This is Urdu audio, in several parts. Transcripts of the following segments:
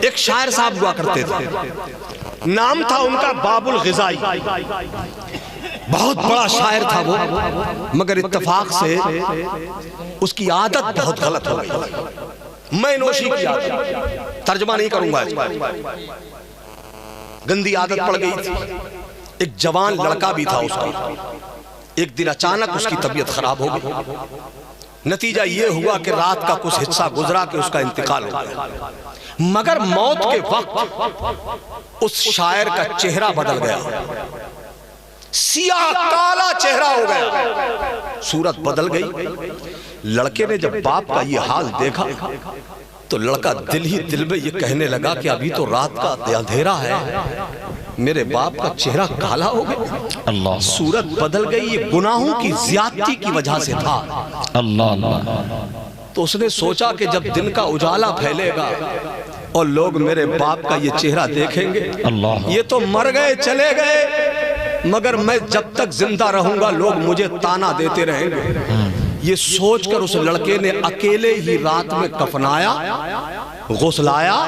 ایک شاعر صاحب ہوا کرتے تھے، نام تھا ان کا باب الغذائی، بہت بڑا شاعر تھا وہ، مگر اتفاق سے اس کی عادت بہت غلط ہو گئی، میں نوشی کی عادت، ترجمہ نہیں کروں گا اس کا، گندی عادت پڑ گئی تھی۔ ایک جوان لڑکا بھی تھا اس کا، ایک دن اچانک اس کی طبیعت خراب ہو گئی، نتیجہ یہ ہوا کہ رات کا کچھ حصہ گزرا کہ اس کا انتقال ہو گیا، مگر موت کے وقت اس شاعر کا چہرہ بدل گیا، سیاہ کالا چہرہ ہو گیا، صورت بدل گئی۔ لڑکے نے جب باپ کا یہ حال دیکھا تو لڑکا دل ہی دل میں یہ کہنے لگا کہ ابھی تو رات کا اندھیرا ہے، میرے باپ کا چہرہ کالا ہو گیا، اللہ، صورت بدل گئی، یہ گناہوں کی زیادتی کی وجہ سے تھا۔ اللہ، تو اس نے سوچا کہ جب دن کا اجالا پھیلے گا اور لوگ میرے باپ کا یہ چہرہ دیکھیں گے، یہ تو مر گئے چلے گئے، مگر میں جب تک زندہ رہوں گا لوگ مجھے تانا دیتے رہیں گے۔ یہ سوچ کر اس لڑکے نے اکیلے ہی رات میں کفنایا، غسلایا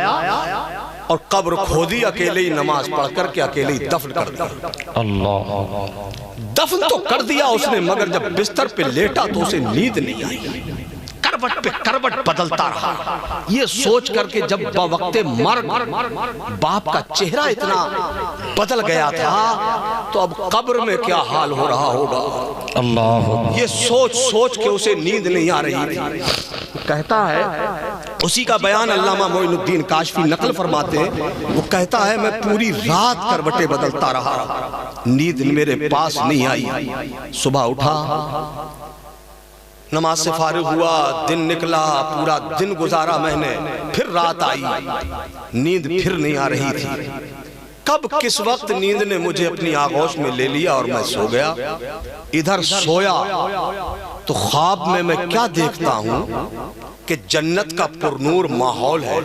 اور قبر کھودی، اکیلے ہی نماز پڑھ کر کے اکیلے ہی دفن کر دیا۔ اللہ، دفن تو کر دیا اس نے، مگر جب بستر پہ لیٹا تو اسے نیند نہیں آئی، کروٹ پہ کروٹ بدلتا رہا، یہ سوچ کر کے جب بوقت مرگ باپ کا چہرہ اتنا بدل گیا تھا تو اب قبر میں کیا حال ہو رہا ہوگا، اللہ، یہ سوچ سوچ کے اسے نیند نہیں آ رہی تھی۔ کہتا ہے، اسی کا بیان علامہ معین الدین کاشفی نقل فرماتے ہیں، وہ کہتا ہے میں پوری رات کروٹیں بدلتا رہا، نیند میرے پاس نہیں آئی، صبح اٹھا، نماز سے فارغ ہوا، دن نکلا، پورا دن گزارا میں نے، پھر رات آئی، نیند پھر نہیں آ رہی تھی، کب کس وقت نیند نے مجھے اپنی آغوش میں لے لیا اور میں سو گیا۔ ادھر سویا تو خواب میں میں کیا دیکھتا ہوں کہ جنت کا پرنور ماحول ہے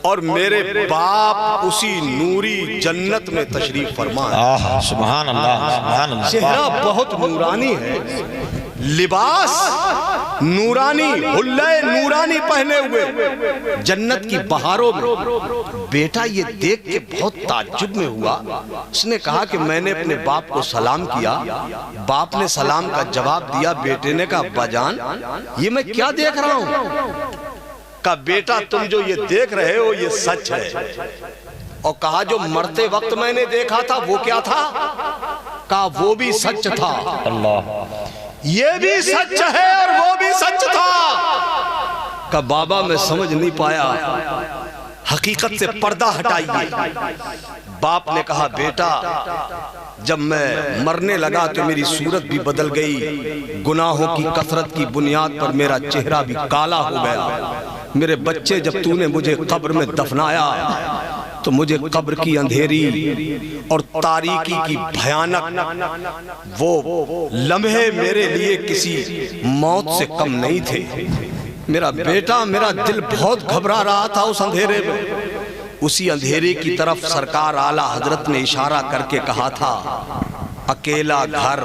اور میرے باپ اسی نوری جنت میں تشریف فرما ہے، سبحان اللہ، سبحان اللہ، چہرہ بہت نورانی ہے، لباس نورانی، حلے نورانی پہنے ہوئے، جنت کی بہاروں میں۔ بیٹا یہ دیکھ کے بہت تعجب میں ہوا، اس نے کہا کہ میں نے اپنے باپ کو سلام کیا، باپ نے سلام کا جواب دیا، بیٹے نے کہا ابا جان یہ میں کیا دیکھ رہا ہوں؟ کہا بیٹا تم جو یہ دیکھ رہے ہو یہ سچ ہے، اور کہا جو مرتے وقت میں نے دیکھا تھا وہ کیا تھا؟ کہا وہ بھی سچ تھا، اللہ، یہ بھی سچ ہے اور وہ بھی سچ تھا۔ کہا بابا میں سمجھ نہیں پایا، حقیقت سے پردہ ہٹائیے۔ باپ نے کہا بیٹا جب میں مرنے لگا تو میری صورت بھی بدل گئی، گناہوں کی کثرت کی بنیاد پر میرا چہرہ بھی کالا ہو گیا۔ میرے بچے جب تو نے مجھے قبر میں دفنایا تو مجھے قبر کی اندھیری اور تاریکی کی بھیانک وہ لمحے میرے لیے کسی موت سے کم نہیں تھے۔ میرا بیٹا میرا دل بہت گھبرا رہا تھا اس اندھیرے میں، اسی اندھیرے کی طرف سرکار اعلیٰ حضرت نے اشارہ کر کے کہا تھا اکیلا گھر،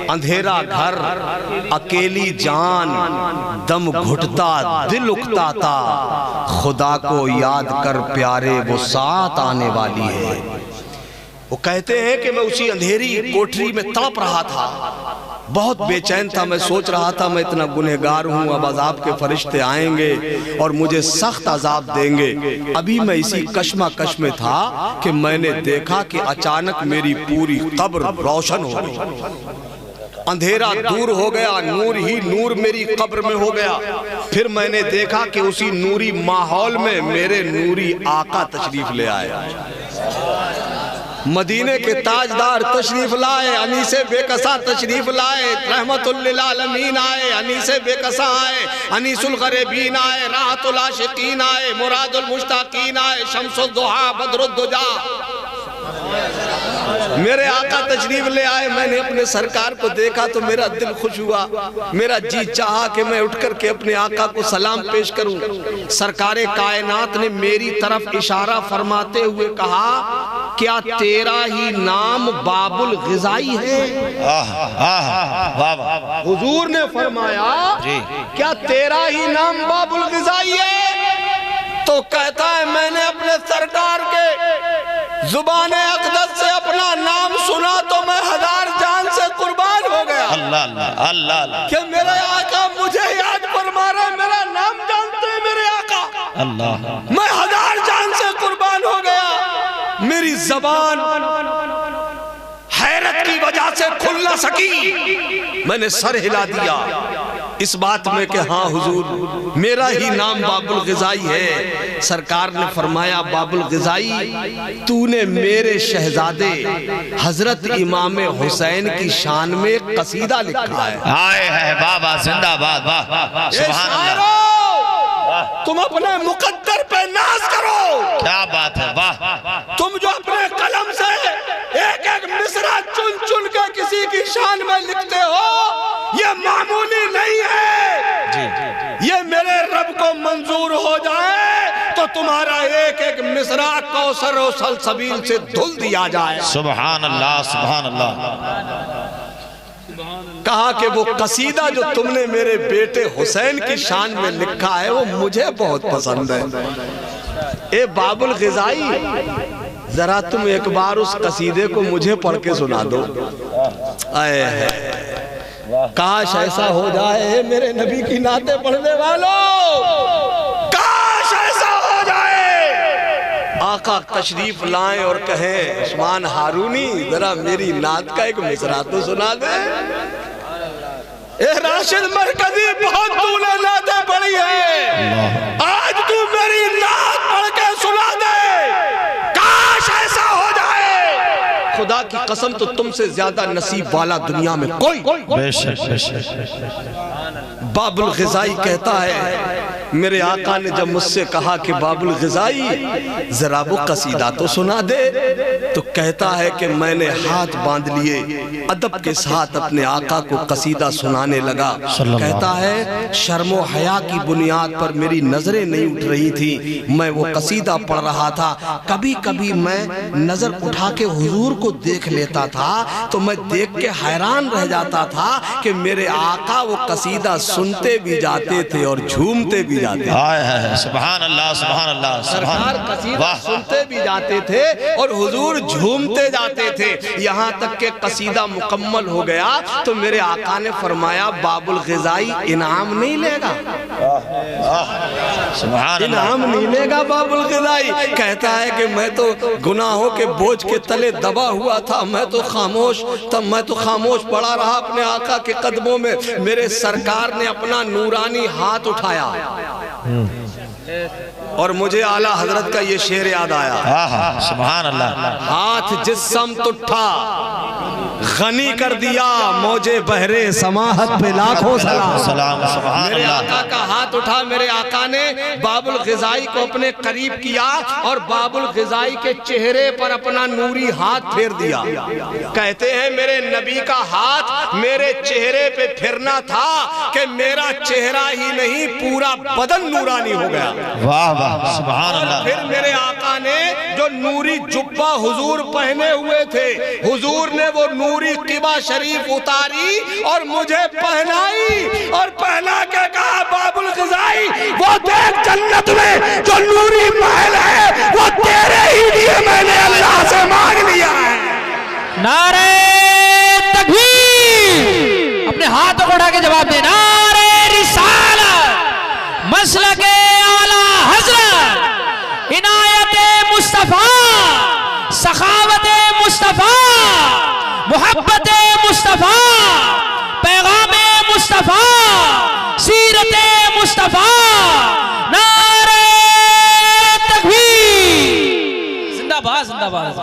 اندھیرا گھر، اکیلی جان، دم گھٹتا دل اکتاتا، خدا کو یاد کر پیارے وہ ساتھ آنے والی ہے۔ وہ کہتے ہیں کہ میں اسی اندھیری کوٹری میں تڑپ رہا تھا، بہت بے چین تھا، میں سوچ رہا تھا میں اتنا گنہگار ہوں، اب عذاب کے فرشتے آئیں گے اور مجھے سخت عذاب دیں گے۔ ابھی میں اسی کشمکش میں تھا کہ میں نے دیکھا کہ اچانک میری پوری قبر روشن ہو گئی، اندھیرا دور ہو گیا، نور ہی نور میری قبر میں ہو گیا۔ پھر میں نے دیکھا کہ اسی نوری ماحول میں میرے نوری آقا تشریف لے آئے، مدینے کے تاجدار تشریف لائے، انیس بے کسا تشریف لائے، رحمت للعالمین آئے، انیس بے کسا آئے، انیس الغریبین آئے، راحت العاشقین آئے، مراد المشتاقین آئے، شمس الضحا بدر الدجا، میرے آقا تشریف لے آئے۔ میں نے اپنے سرکار کو دیکھا تو میرا دل خوش ہوا، میرا جی چاہا کہ میں اٹھ کر کے اپنے آقا کو سلام پیش کروں۔ سرکار کائنات نے میری طرف اشارہ فرماتے ہوئے کہا کیا تیرا ہی نام باب الغذائی ہے؟ حضور نے فرمایا کیا تیرا ہی نام باب الغذائی ہے؟ تو کہتا ہے میں نے اپنے سرکار کے زبان اقدس سے اپنا نام سنا تو میں 1000 جان سے قربان ہو گیا۔ اللہ اللہ اللہ اللہ کہ میرے آقا مجھے یاد فرما رہے ہیں، میرا نام جانتے ہیں میرے آقا، اللہ میں 1000 جان سے قربان ہو گیا۔ میری زبان حیرت کی وجہ سے کھل نہ سکی، میں نے سر ہلا دیا اس بات میں کہ ہاں حضور میرا ہی نام باب الغذائی ہے۔ سرکار نے فرمایا باب الغذائی تو نے میرے شہزادے حضرت امام حسین کی شان میں ایک قصیدہ لکھا ہے۔ آئے ہے بابا زندہ باد، واہ سبحان اللہ، تم اپنے مقدر پہ ناز کرو، کیا بات ہے، واہ تم جو اپنے قلم سے ایک ایک مصرع چن چن کے کسی کی شان میں لکھتے ہو، یہ معمولی نہیں ہے۔ یہ میرے رب کو منظور ہو جائے تو تمہارا ایک ایک مصرع کوثر و سلسبیل سے دھل دیا جائے۔ سبحان اللہ سبحان اللہ۔ کہا کہ وہ قصیدہ جو تم نے میرے بیٹے حسین کی شان میں لکھا ہے وہ مجھے بہت پسند ہے۔ اے باب الغذائی ذرا تم ایک بار اس قصیدے کو مجھے پڑھ کے سنا دو۔ کاش ایسا ہو جائے میرے نبی کی نعتیں پڑھنے والوں، کاش ایسا ہو جائے۔ آقا تشریف لائیں اور کہیں عثمان ہارونی ذرا میری نعت کا ایک مصرع تو سنا دے۔ اے راشد مرکزی بہت تو نے نعتیں پڑھی ہے، آج تو میری نعت پڑھ کے سنا دے، کاش ایسا ہو جائے۔ خدا کی قسم تو تم سے زیادہ نصیب والا دنیا میں کوئی۔ بے شک بے شک۔ باب الغذائی کہتا ہے میرے آقا نے جب مجھ سے کہا کہ باب الغذائی ذرا وہ قصیدہ تو سنا دے، تو کہتا ہے کہ میں نے ہاتھ باندھ لیے، ادب کے ساتھ اپنے آقا کو قصیدہ سنانے لگا۔ کہتا ہے شرم و حیا کی بنیاد پر میری نظریں نہیں اٹھ رہی تھی، میں وہ قصیدہ پڑھ رہا تھا۔ کبھی کبھی میں نظر اٹھا کے حضور کو دیکھ لیتا تھا تو میں دیکھ کے حیران رہ جاتا تھا کہ میرے آقا وہ قصیدہ سنتے بھی جاتے تھے اور جھومتے بھی جاتے تھے۔ سبحان اللہ سبحان اللہ سرکار قصیدہ سنتے بھی جاتے تھے اور حضور جھومتے جاتے تھے، یہاں تک کہ قصیدہ مکمل ہو گیا تو میرے آقا نے فرمایا باب الغذائی انعام نہیں لے گا، انعام نہیں لے گا باب الغذائی۔ کہتا ہے کہ میں تو گناہوں کے بوجھ کے تلے دبا ہوا تھا، میں تو خاموش پڑا رہا اپنے آقا کے قدموں میں۔ میرے سرکار نے اپنا نورانی ہاتھ اٹھایا اور مجھے اعلیٰ حضرت کا یہ شعر یاد آیا، سبحان اللہ۔ ہاتھ جس سمت اٹھا غنی کر دیا، موجے بحرے سماحت پہ لاکھوں سلام۔ میرے آقا کا ہاتھ اٹھا، میرے آقا نے باب الغذائی کو اپنے قریب کیا اور باب الغذائی کے چہرے پر اپنا نوری ہاتھ پھیر دیا۔ کہتے ہیں میرے نبی کا ہاتھ میرے چہرے پہ پھرنا تھا کہ میرا چہرہ ہی نہیں پورا بدن نورانی ہو گیا۔ واہ واہ سبحان اللہ۔ پھر میرے آقا نے جو نوری جبہ حضور پہنے ہوئے تھے، حضور نے وہ نوری قبا شریف اتاری اور مجھے پہنائی اور پہنا کے کہا باب الغذائی وہ دیکھ جنت میں جو نوری محل ہے وہ تیرے ہی لیے میں نے اللہ سے مانگ لیا ہے۔ نعرہ تکبیر، اپنے ہاتھوں کو اٹھا کے جواب دے، نعرہ رسالت، مسلک اعلیٰ حضرت، عنایت مصطفیٰ، سخاوت مصطفیٰ، محبت مصطفیٰ، پیغام مصطفیٰ، سیرت مصطفیٰ، نعرہ تکبیر، زندہ باد زندہ باد۔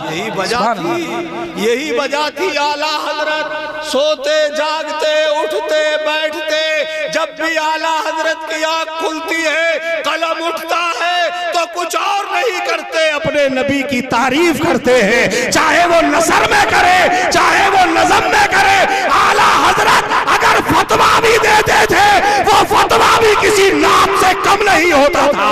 یہی وجہ تھی اعلیٰ حضرت سوتے جاگتے اٹھتے بیٹھتے جب بھی اعلیٰ حضرت کی آنکھ کھلتی ہے قلم اٹھتا ہے تو کچھ اور نہیں کرتے، اپنے نبی کی تعریف کرتے ہیں، چاہے وہ نثر میں کرے چاہے وہ نظم میں کرے۔ اعلیٰ حضرت اگر فتویٰ بھی دیتے تھے وہ فتویٰ بھی کسی نام سے کم نہیں ہوتا تھا۔